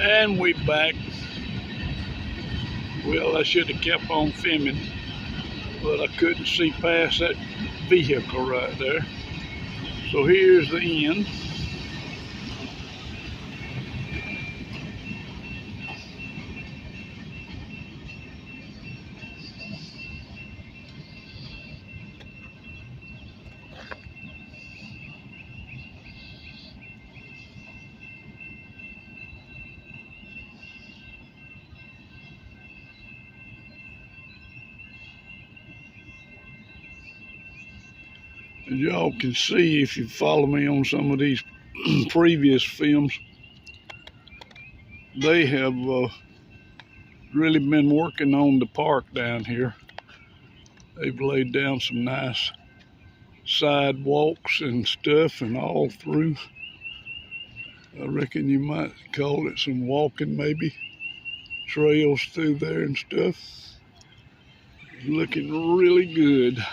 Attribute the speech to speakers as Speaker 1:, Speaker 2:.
Speaker 1: And we back. Well, I should have kept on filming, but I couldn't see past that vehicle right there. So here's the end. As y'all can see, if you follow me on some of these previous films, they have really been working on the park down here. They've laid down some nice sidewalks and stuff and all through. I reckon you might call it some walking, maybe trails through there and stuff. Looking really good.